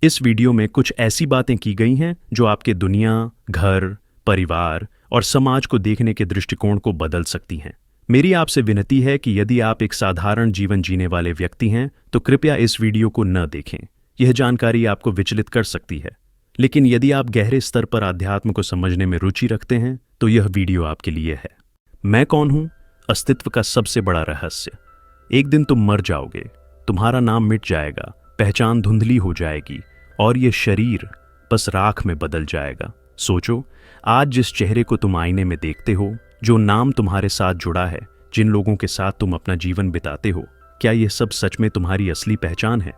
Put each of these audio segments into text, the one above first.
इस वीडियो में कुछ ऐसी बातें की गई हैं जो आपके दुनिया, घर, परिवार और समाज को देखने के दृष्टिकोण को बदल सकती हैं। मेरी आपसे विनती है कि यदि आप एक साधारण जीवन जीने वाले व्यक्ति हैं तो कृपया इस वीडियो को न देखें। यह जानकारी आपको विचलित कर सकती है। लेकिन यदि आप गहरे स्तर पर आध्यात्म को समझने में रुचि रखते हैं तो यह वीडियो आपके लिए है। मैं कौन हूं? अस्तित्व का सबसे बड़ा रहस्य। एक दिन तुम मर जाओगे, तुम्हारा नाम मिट जाएगा, पहचान धुंधली हो जाएगी और ये शरीर बस राख में बदल जाएगा। सोचो, आज जिस चेहरे को तुम आईने में देखते हो, जो नाम तुम्हारे साथ जुड़ा है, जिन लोगों के साथ तुम अपना जीवन बिताते हो, क्या यह सब सच में तुम्हारी असली पहचान है?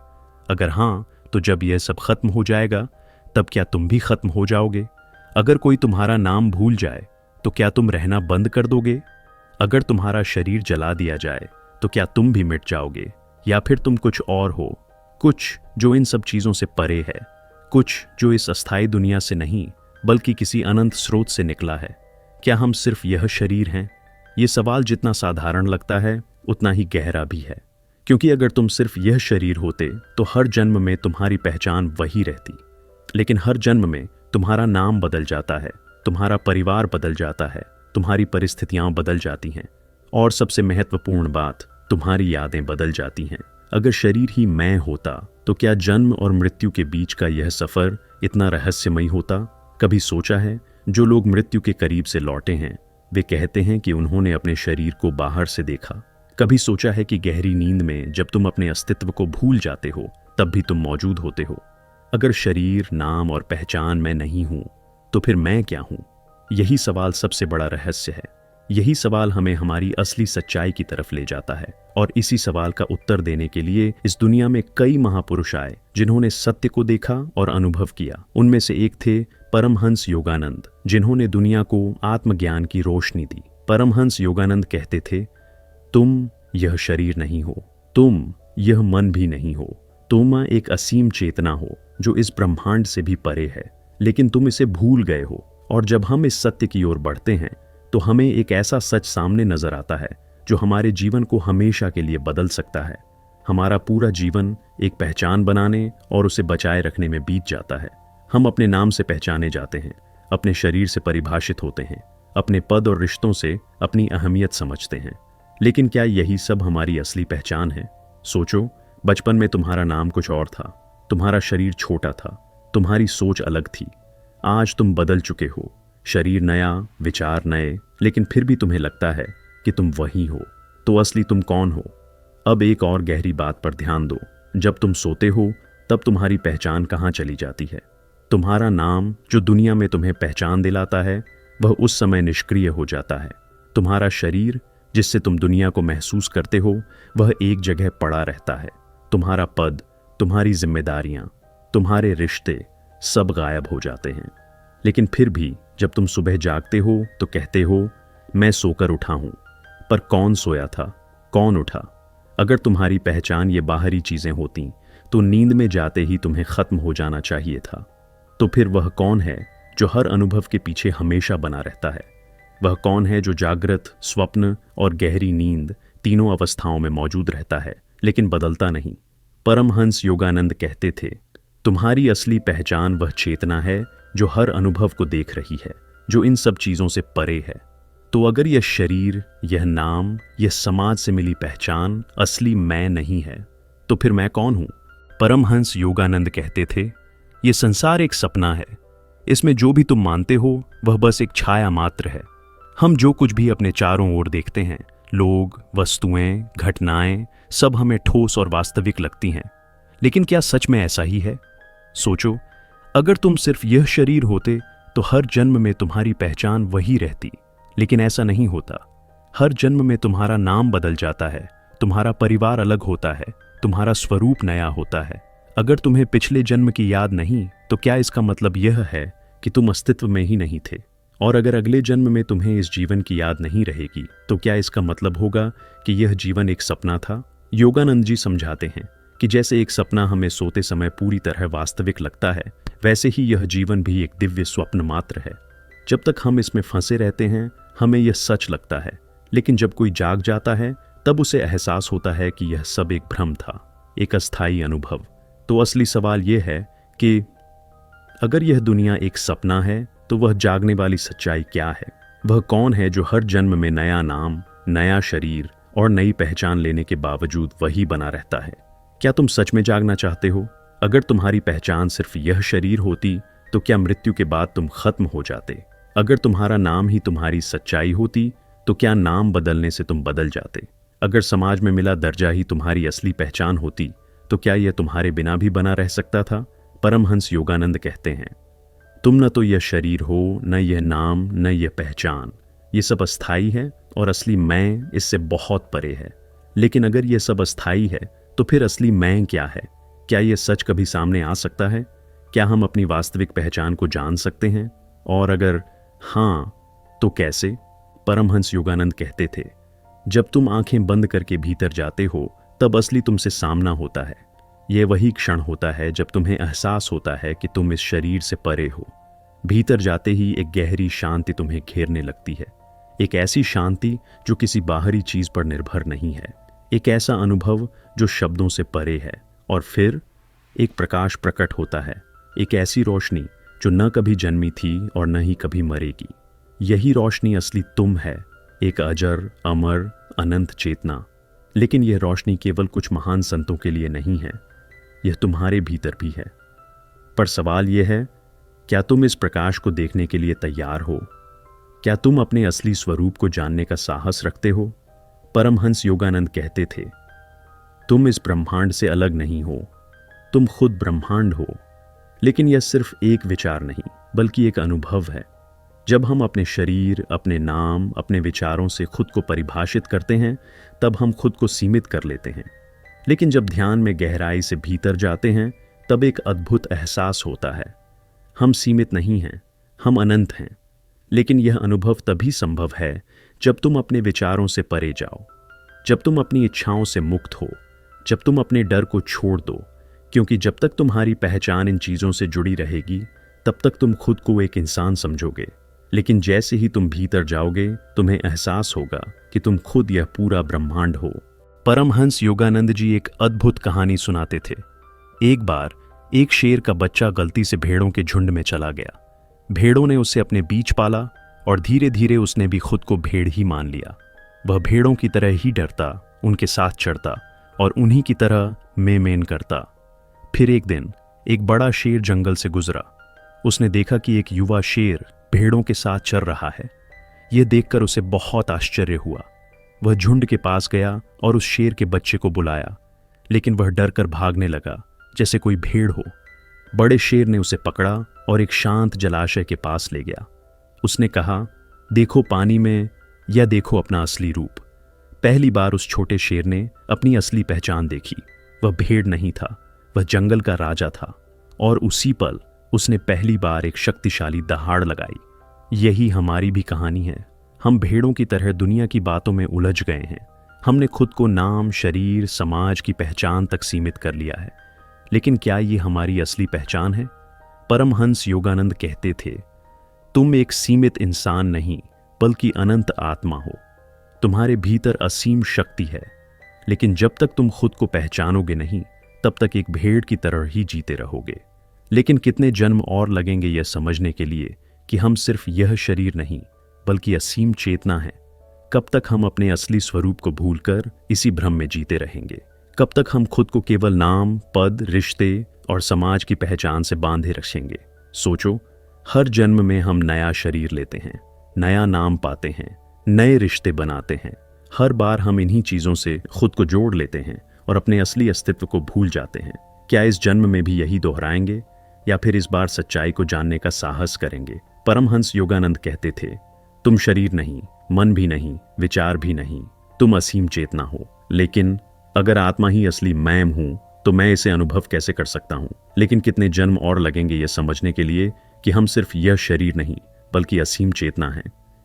अगर हाँ, तो जब यह सब खत्म हो जाएगा तब क्या तुम भी खत्म हो जाओगे? अगर कोई तुम्हारा नाम भूल जाए तो क्या तुम रहना बंद कर दोगे? अगर तुम्हारा शरीर जला दिया जाए तो क्या तुम भी मिट जाओगे? या फिर तुम कुछ और हो, कुछ जो इन सब चीजों से परे है, कुछ जो इस अस्थायी दुनिया से नहीं बल्कि किसी अनंत स्रोत से निकला है? क्या हम सिर्फ यह शरीर हैं? ये सवाल जितना साधारण लगता है उतना ही गहरा भी है, क्योंकि अगर तुम सिर्फ यह शरीर होते तो हर जन्म में तुम्हारी पहचान वही रहती। लेकिन हर जन्म में तुम्हारा नाम बदल जाता है, तुम्हारा परिवार बदल जाता है, तुम्हारी परिस्थितियां बदल जाती हैं और सबसे महत्वपूर्ण बात, तुम्हारी यादें बदल जाती हैं। अगर शरीर ही मैं होता तो क्या जन्म और मृत्यु के बीच का यह सफर इतना रहस्यमयी होता? कभी सोचा है, जो लोग मृत्यु के करीब से लौटे हैं वे कहते हैं कि उन्होंने अपने शरीर को बाहर से देखा। कभी सोचा है कि गहरी नींद में जब तुम अपने अस्तित्व को भूल जाते हो तब भी तुम मौजूद होते हो? अगर शरीर, नाम और पहचान मैं नहीं हूं तो फिर मैं क्या हूं? यही सवाल सबसे बड़ा रहस्य है। यही सवाल हमें हमारी असली सच्चाई की तरफ ले जाता है और इसी सवाल का उत्तर देने के लिए इस दुनिया में कई महापुरुष आए जिन्होंने सत्य को देखा और अनुभव किया। उनमें से एक थे परमहंस योगानंद, जिन्होंने दुनिया को आत्मज्ञान की रोशनी दी। परमहंस योगानंद कहते थे, तुम यह शरीर नहीं हो, तुम यह मन भी नहीं हो, तुम एक असीम चेतना हो जो इस ब्रह्मांड से भी परे है, लेकिन तुम इसे भूल गए हो। और जब हम इस सत्य की ओर बढ़ते हैं तो हमें एक ऐसा सच सामने नजर आता है जो हमारे जीवन को हमेशा के लिए बदल सकता है। हमारा पूरा जीवन एक पहचान बनाने और उसे बचाए रखने में बीत जाता है। हम अपने नाम से पहचाने जाते हैं, अपने शरीर से परिभाषित होते हैं, अपने पद और रिश्तों से अपनी अहमियत समझते हैं। लेकिन क्या यही सब हमारी असली पहचान है? सोचो, बचपन में तुम्हारा नाम कुछ और था, तुम्हारा शरीर छोटा था, तुम्हारी सोच अलग थी। आज तुम बदल चुके हो, शरीर नया, विचार नए, लेकिन फिर भी तुम्हें लगता है कि तुम वही हो। तो असली तुम कौन हो? अब एक और गहरी बात पर ध्यान दो। जब तुम सोते हो तब तुम्हारी पहचान कहाँ चली जाती है? तुम्हारा नाम जो दुनिया में तुम्हें पहचान दिलाता है वह उस समय निष्क्रिय हो जाता है। तुम्हारा शरीर जिससे तुम दुनिया को महसूस करते हो वह एक जगह पड़ा रहता है। तुम्हारा पद, तुम्हारी जिम्मेदारियां, तुम्हारे रिश्ते सब गायब हो जाते हैं। लेकिन फिर भी जब तुम सुबह जागते हो तो कहते हो, मैं सोकर उठा हूं। पर कौन सोया था? कौन उठा? अगर तुम्हारी पहचान ये बाहरी चीजें होती तो नींद में जाते ही तुम्हें खत्म हो जाना चाहिए था। तो फिर वह कौन है जो हर अनुभव के पीछे हमेशा बना रहता है? वह कौन है जो जागृत, स्वप्न और गहरी नींद तीनों अवस्थाओं में मौजूद रहता है लेकिन बदलता नहीं? परमहंस योगानंद कहते थे, तुम्हारी असली पहचान वह चेतना है जो हर अनुभव को देख रही है, जो इन सब चीजों से परे है। तो अगर यह शरीर, यह नाम, यह समाज से मिली पहचान असली मैं नहीं है तो फिर मैं कौन हूं? परमहंस योगानंद कहते थे, यह संसार एक सपना है, इसमें जो भी तुम मानते हो वह बस एक छाया मात्र है। हम जो कुछ भी अपने चारों ओर देखते हैं, लोग, वस्तुएं, घटनाएं, सब हमें ठोस और वास्तविक लगती हैं। लेकिन क्या सच में ऐसा ही है? सोचो, अगर तुम सिर्फ यह शरीर होते तो हर जन्म में तुम्हारी पहचान वही रहती। लेकिन ऐसा नहीं होता। हर जन्म में तुम्हारा नाम बदल जाता है, तुम्हारा परिवार अलग होता है, तुम्हारा स्वरूप नया होता है। अगर तुम्हें पिछले जन्म की याद नहीं तो क्या इसका मतलब यह है कि तुम अस्तित्व में ही नहीं थे? और अगर अगले जन्म में तुम्हें इस जीवन की याद नहीं रहेगी तो क्या इसका मतलब होगा कि यह जीवन एक सपना था? योगानंद जी समझाते हैं कि जैसे एक सपना हमें सोते समय पूरी तरह वास्तविक लगता है, वैसे ही यह जीवन भी एक दिव्य स्वप्न मात्र है। जब तक हम इसमें फंसे रहते हैं हमें यह सच लगता है, लेकिन जब कोई जाग जाता है तब उसे एहसास होता है कि यह सब एक भ्रम था, एक अस्थायी अनुभव। तो असली सवाल यह है कि अगर यह दुनिया एक सपना है तो वह जागने वाली सच्चाई क्या है? वह कौन है जो हर जन्म में नया नाम, नया शरीर और नई पहचान लेने के बावजूद वही बना रहता है? क्या तुम सच में जागना चाहते हो? अगर तुम्हारी पहचान सिर्फ यह शरीर होती तो क्या मृत्यु के बाद तुम खत्म हो जाते? अगर तुम्हारा नाम ही तुम्हारी सच्चाई होती तो क्या नाम बदलने से तुम बदल जाते? अगर समाज में मिला दर्जा ही तुम्हारी असली पहचान होती तो क्या यह तुम्हारे बिना भी बना रह सकता था? परमहंस योगानंद कहते हैं, तुम न तो यह शरीर हो, न यह नाम, न यह पहचान। ये सब अस्थाई है और असली मैं इससे बहुत परे है। लेकिन अगर यह सब अस्थाई है तो फिर असली मैं क्या है? क्या यह सच कभी सामने आ सकता है? क्या हम अपनी वास्तविक पहचान को जान सकते हैं? और अगर हाँ, तो कैसे? परमहंस योगानंद कहते थे, जब तुम आंखें बंद करके भीतर जाते हो तब असली तुमसे सामना होता है। यह वही क्षण होता है जब तुम्हें एहसास होता है कि तुम इस शरीर से परे हो। भीतर जाते ही एक गहरी शांति तुम्हें घेरने लगती है, एक ऐसी शांति जो किसी बाहरी चीज पर निर्भर नहीं है, एक ऐसा अनुभव जो शब्दों से परे है। और फिर एक प्रकाश प्रकट होता है, एक ऐसी रोशनी जो न कभी जन्मी थी और न ही कभी मरेगी। यही रोशनी असली तुम है, एक अजर, अमर, अनंत चेतना। लेकिन यह रोशनी केवल कुछ महान संतों के लिए नहीं है, यह तुम्हारे भीतर भी है। पर सवाल यह है, क्या तुम इस प्रकाश को देखने के लिए तैयार हो? क्या तुम अपने असली स्वरूप को जानने का साहस रखते हो? परमहंस योगानंद कहते थे, तुम इस ब्रह्मांड से अलग नहीं हो, तुम खुद ब्रह्मांड हो। लेकिन यह सिर्फ एक विचार नहीं, बल्कि एक अनुभव है। जब हम अपने शरीर, अपने नाम, अपने विचारों से खुद को परिभाषित करते हैं, तब हम खुद को सीमित कर लेते हैं। लेकिन जब ध्यान में गहराई से भीतर जाते हैं, तब एक अद्भुत एहसास होता है, हम सीमित नहीं हैं, हम अनंत हैं। लेकिन यह अनुभव तभी संभव है जब तुम अपने विचारों से परे जाओ, जब तुम अपनी इच्छाओं से मुक्त हो, जब तुम अपने डर को छोड़ दो। क्योंकि जब तक तुम्हारी पहचान इन चीज़ों से जुड़ी रहेगी, तब तक तुम खुद को एक इंसान समझोगे। लेकिन जैसे ही तुम भीतर जाओगे, तुम्हें एहसास होगा कि तुम खुद यह पूरा ब्रह्मांड हो। परमहंस योगानंद जी एक अद्भुत कहानी सुनाते थे। एक बार एक शेर का बच्चा गलती से भेड़ों के झुंड में चला गया। भेड़ों ने उसे अपने बीच पाला और धीरे धीरे उसने भी खुद को भेड़ ही मान लिया। वह भेड़ों की तरह ही डरता, उनके साथ चढ़ता और उन्हीं की तरह मेन करता। फिर एक दिन एक बड़ा शेर जंगल से गुजरा। उसने देखा कि एक युवा शेर भेड़ों के साथ चल रहा है। यह देखकर उसे बहुत आश्चर्य हुआ। वह झुंड के पास गया और उस शेर के बच्चे को बुलाया, लेकिन वह डरकर भागने लगा जैसे कोई भेड़ हो। बड़े शेर ने उसे पकड़ा और एक शांत जलाशय के पास ले गया। उसने कहा, देखो पानी में, या देखो अपना असली रूप। पहली बार उस छोटे शेर ने अपनी असली पहचान देखी। वह भेड़ नहीं था, वह जंगल का राजा था। और उसी पल उसने पहली बार एक शक्तिशाली दहाड़ लगाई। यही हमारी भी कहानी है। हम भेड़ों की तरह दुनिया की बातों में उलझ गए हैं। हमने खुद को नाम, शरीर, समाज की पहचान तक सीमित कर लिया है। लेकिन क्या ये हमारी असली पहचान है? परमहंस योगानंद कहते थे, तुम एक सीमित इंसान नहीं, बल्कि अनंत आत्मा हो। तुम्हारे भीतर असीम शक्ति है। लेकिन जब तक तुम खुद को पहचानोगे नहीं, तब तक एक भेड़ की तरह ही जीते रहोगे। लेकिन कितने जन्म और लगेंगे यह समझने के लिए कि हम सिर्फ यह शरीर नहीं, बल्कि असीम चेतना है। कब तक हम अपने असली स्वरूप को भूलकर इसी भ्रम में जीते रहेंगे? कब तक हम खुद को केवल नाम, पद, रिश्ते और समाज की पहचान से बांधे रखेंगे? सोचो, हर जन्म में हम नया शरीर लेते हैं, नया नाम पाते हैं, नए रिश्ते बनाते हैं। हर बार हम इन्हीं चीजों से खुद को जोड़ लेते हैं और अपने असली अस्तित्व को भूल जाते हैं। क्या इस जन्म में भी यही दोहराएंगे, या फिर इस बार सच्चाई को जानने का साहस करेंगे? परमहंस योगानंद कहते थे, तुम शरीर नहीं, मन भी नहीं, विचार भी नहीं, तुम असीम चेतना हो। लेकिन अगर आत्मा ही असली मैं हूं, तो मैं इसे अनुभव कैसे कर सकता हूं? लेकिन कितने जन्म और लगेंगे यह समझने के लिए कि हम सिर्फ यह शरीर नहीं, बल्कि असीम चेतना है।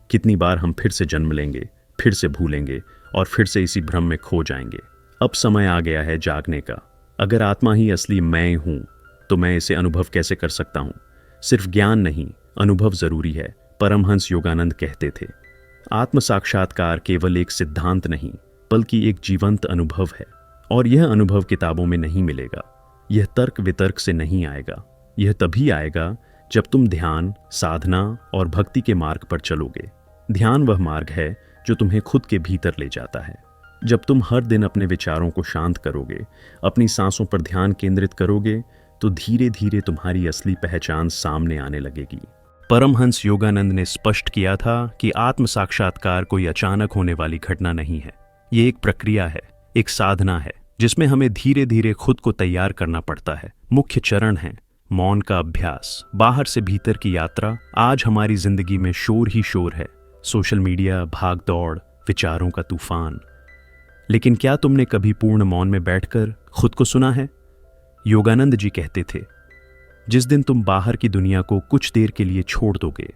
कितनी बार हम फिर से जन्म लेंगे, फिर से भूलेंगे और फिर से इसी भ्रम में खो जाएंगे। अब समय आ गया है जागने का। अगर आत्मा ही असली मैं हूं, तो मैं इसे अनुभव कैसे कर सकता हूं? सिर्फ ज्ञान नहीं, अनुभव जरूरी है। परमहंस योगानंद कहते थे, आत्म साक्षात्कार केवल एक सिद्धांत नहीं, बल्कि एक जीवंत अनुभव है। और यह अनुभव किताबों में नहीं मिलेगा, यह तर्क वितर्क से नहीं आएगा, यह तभी आएगा जब तुम ध्यान, साधना और भक्ति के मार्ग पर चलोगे। ध्यान वह मार्ग है जो तुम्हें खुद के भीतर ले जाता है। जब तुम हर दिन अपने विचारों को शांत करोगे, अपनी सांसों पर ध्यान केंद्रित करोगे, तो धीरे धीरे तुम्हारी असली पहचान सामने आने लगेगी। परमहंस योगानंद ने स्पष्ट किया था कि आत्म साक्षात्कार कोई अचानक होने वाली घटना नहीं है। ये एक प्रक्रिया है, एक साधना है, जिसमें हमें धीरे धीरे खुद को तैयार करना पड़ता है। मुख्य चरण है मौन का अभ्यास, बाहर से भीतर की यात्रा। आज हमारी जिंदगी में शोर ही शोर है, सोशल मीडिया, भाग दौड़, विचारों का तूफान। लेकिन क्या तुमने कभी पूर्ण मौन में बैठकर खुद को सुना है? योगानंद जी कहते थे, जिस दिन तुम बाहर की दुनिया को कुछ देर के लिए छोड़ दोगे,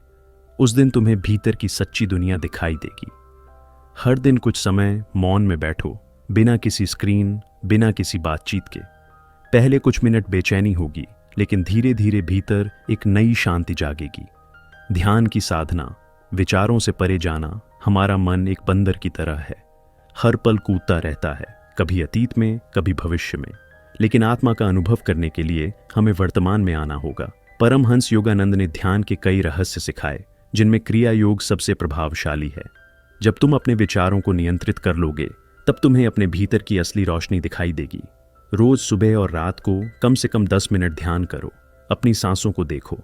उस दिन तुम्हें भीतर की सच्ची दुनिया दिखाई देगी। हर दिन कुछ समय मौन में बैठो, बिना किसी स्क्रीन, बिना किसी बातचीत के। पहले कुछ मिनट बेचैनी होगी, लेकिन धीरे धीरे भीतर एक नई शांति जागेगी। ध्यान की साधना, विचारों से परे जाना। हमारा मन एक बंदर की तरह है, हर पल कूदता रहता है, कभी अतीत में, कभी भविष्य में। लेकिन आत्मा का अनुभव करने के लिए हमें वर्तमान में आना होगा। परमहंस योगानंद ने ध्यान के कई रहस्य सिखाए, जिनमें क्रिया योग सबसे प्रभावशाली है। जब तुम अपने विचारों को नियंत्रित कर लोगे, तब तुम्हें अपने भीतर की असली रोशनी दिखाई देगी। रोज सुबह और रात को कम से कम 10 मिनट ध्यान करो। अपनी सांसों को देखो,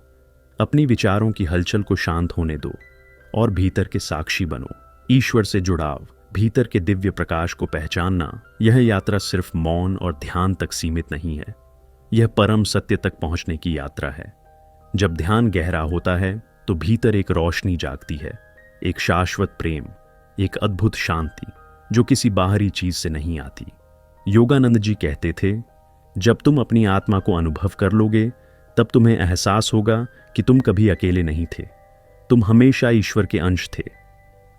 अपनी विचारों की हलचल को शांत होने दो और भीतर के साक्षी बनो। ईश्वर से जुड़ाव, भीतर के दिव्य प्रकाश को पहचानना, यह यात्रा सिर्फ मौन और ध्यान तक सीमित नहीं है। यह परम सत्य तक पहुंचने की यात्रा है। जब ध्यान गहरा होता है तो भीतर एक रोशनी जागती है, एक शाश्वत प्रेम, एक अद्भुत शांति जो किसी बाहरी चीज से नहीं आती। योगानंद जी कहते थे, जब तुम अपनी आत्मा को अनुभव कर लोगे, तब तुम्हें एहसास होगा कि तुम कभी अकेले नहीं थे। तुम हमेशा ईश्वर के अंश थे।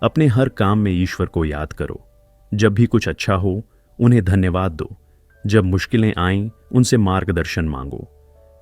अपने हर काम में ईश्वर को याद करो। जब भी कुछ अच्छा हो, उन्हें धन्यवाद दो। जब मुश्किलें आएं, उनसे मार्गदर्शन मांगो।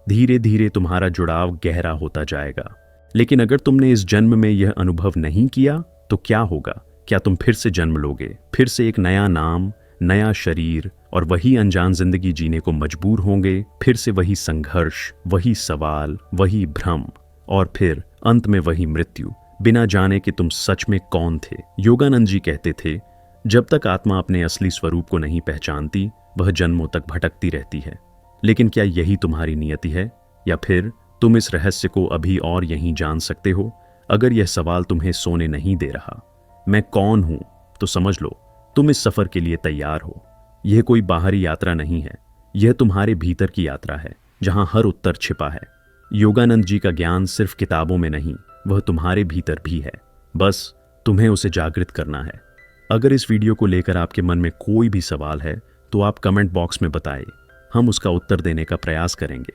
धीरे धीरे तुम्हारा जुड़ाव गहरा होता जाएगा। लेकिन अगर तुमने इस जन्म में यह अनुभव नहीं किया, तो क्या होगा? क्या तुम फिर से जन्म लोगे, फिर से एक नया नाम, नया शरीर और वही अनजान जिंदगी जीने को मजबूर होंगे? फिर से वही संघर्ष, वही सवाल, वही भ्रम और फिर अंत में वही मृत्यु, बिना जाने कि तुम सच में कौन थे। योगानंद जी कहते थे, जब तक आत्मा अपने असली स्वरूप को नहीं पहचानती, वह जन्मों तक भटकती रहती है। लेकिन क्या यही तुम्हारी नियति है, या फिर तुम इस रहस्य को अभी और यहीं जान सकते हो? अगर यह सवाल तुम्हें सोने नहीं दे रहा, मैं कौन हूं, तो समझ लो तुम इस सफर के लिए तैयार हो। यह कोई बाहरी यात्रा नहीं है, यह तुम्हारे भीतर की यात्रा है, जहां हर उत्तर छिपा है। योगानंद जी का ज्ञान सिर्फ किताबों में नहीं, वह तुम्हारे भीतर भी है। बस तुम्हें उसे जागृत करना है। अगर इस वीडियो को लेकर आपके मन में कोई भी सवाल है, तो आप कमेंट बॉक्स में बताएं। हम उसका उत्तर देने का प्रयास करेंगे।